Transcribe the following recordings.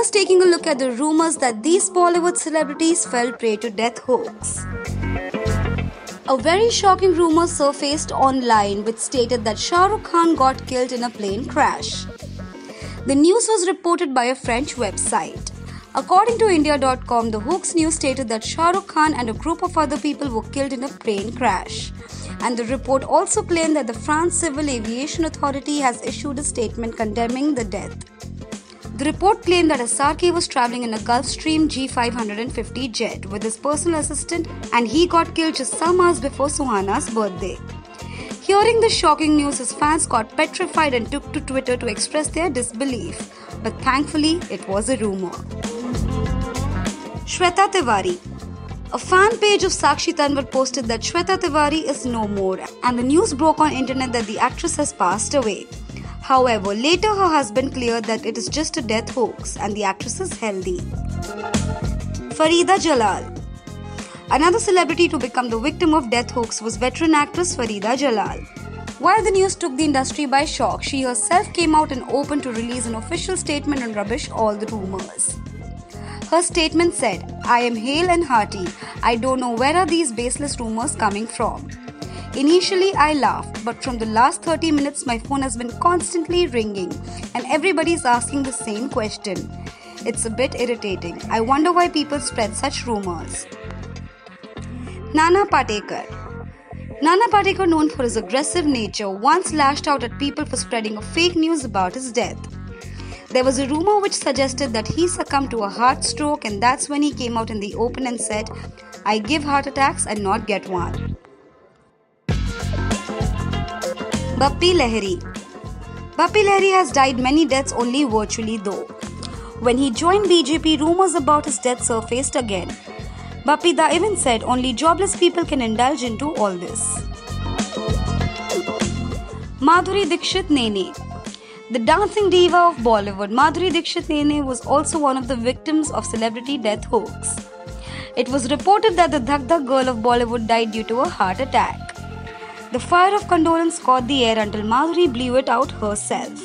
First, taking a look at the rumors that these Bollywood celebrities fell prey to death hoax. A very shocking rumor surfaced online which stated that Shah Rukh Khan got killed in a plane crash. The news was reported by a French website. According to India.com, the hoax news stated that Shah Rukh Khan and a group of other people were killed in a plane crash. And the report also claimed that the France Civil Aviation Authority has issued a statement condemning the death. The report claimed that SRK was traveling in a Gulfstream G550 jet with his personal assistant and he got killed just some hours before Suhana's birthday. Hearing this shocking news, his fans got petrified and took to Twitter to express their disbelief. But thankfully, it was a rumor. Shweta Tiwari. A fan page of Sakshi Tanwar posted that Shweta Tiwari is no more and the news broke on internet that the actress has passed away. However, later her husband cleared that it is just a death hoax and the actress is healthy. Farida Jalal. Another celebrity to become the victim of death hoax was veteran actress Farida Jalal. While the news took the industry by shock, she herself came out and opened to release an official statement and rubbish all the rumors. Her statement said, "I am hale and hearty. I don't know where are these baseless rumors coming from. Initially, I laughed, but from the last 30 minutes, my phone has been constantly ringing and everybody is asking the same question. It's a bit irritating. I wonder why people spread such rumors." Nana Patekar. Nana Patekar, known for his aggressive nature, once lashed out at people for spreading a fake news about his death. There was a rumor which suggested that he succumbed to a heart stroke and that's when he came out in the open and said, "I give heart attacks and not get one." Bappi Lahiri. Bappi Lahiri has died many deaths only virtually though. When he joined BJP, rumors about his death surfaced again. Bappi Da even said only jobless people can indulge into all this. Madhuri Dixit Nene. The dancing diva of Bollywood, Madhuri Dixit Nene was also one of the victims of celebrity death hoax. It was reported that the Dhak Dhak girl of Bollywood died due to a heart attack. The fire of condolence caught the air until Madhuri blew it out herself.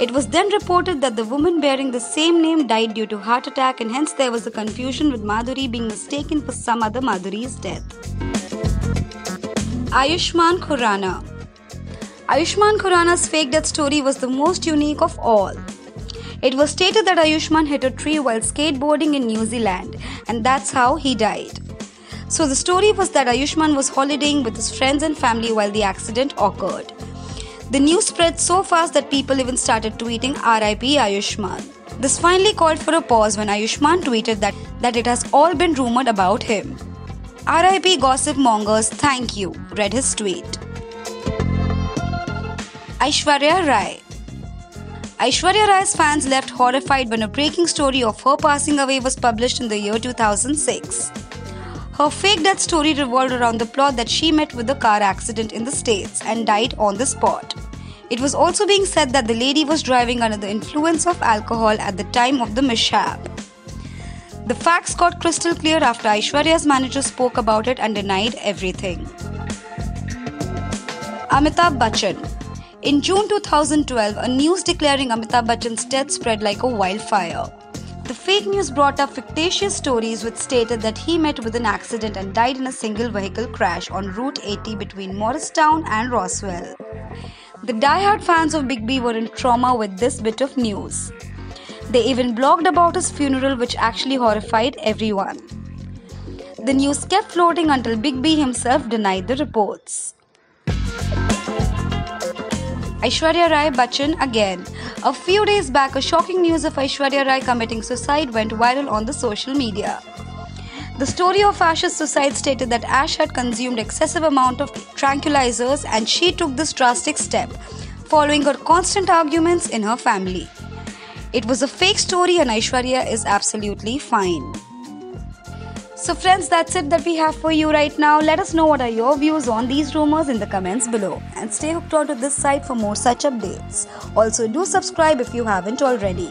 It was then reported that the woman bearing the same name died due to heart attack and hence there was a confusion with Madhuri being mistaken for some other Madhuri's death. Ayushmann Khurrana. Ayushmann Khurrana's fake death story was the most unique of all. It was stated that Ayushmann hit a tree while skateboarding in New Zealand and that's how he died. So the story was that Ayushmann was holidaying with his friends and family while the accident occurred. The news spread so fast that people even started tweeting RIP Ayushmann. This finally called for a pause when Ayushmann tweeted that it has all been rumored about him. RIP gossip mongers, thank you, read his tweet. Aishwarya Rai. Aishwarya Rai's fans left horrified when a breaking story of her passing away was published in the year 2006. Her fake death story revolved around the plot that she met with a car accident in the States and died on the spot. It was also being said that the lady was driving under the influence of alcohol at the time of the mishap. The facts got crystal clear after Aishwarya's manager spoke about it and denied everything. Amitabh Bachchan. In June 2012, a news declaring Amitabh Bachchan's death spread like a wildfire. The fake news brought up fictitious stories which stated that he met with an accident and died in a single vehicle crash on Route 80 between Morristown and Roswell. The die-hard fans of Big B were in trauma with this bit of news. They even blogged about his funeral which actually horrified everyone. The news kept floating until Big B himself denied the reports. Aishwarya Rai Bachchan again. A few days back, a shocking news of Aishwarya Rai committing suicide went viral on the social media. The story of Ash's suicide stated that Ash had consumed excessive amount of tranquilizers and she took this drastic step, following her constant arguments in her family. It was a fake story and Aishwarya is absolutely fine. So friends, that's it that we have for you right now. Let us know what are your views on these rumors in the comments below. And stay hooked onto this site for more such updates. Also do subscribe if you haven't already.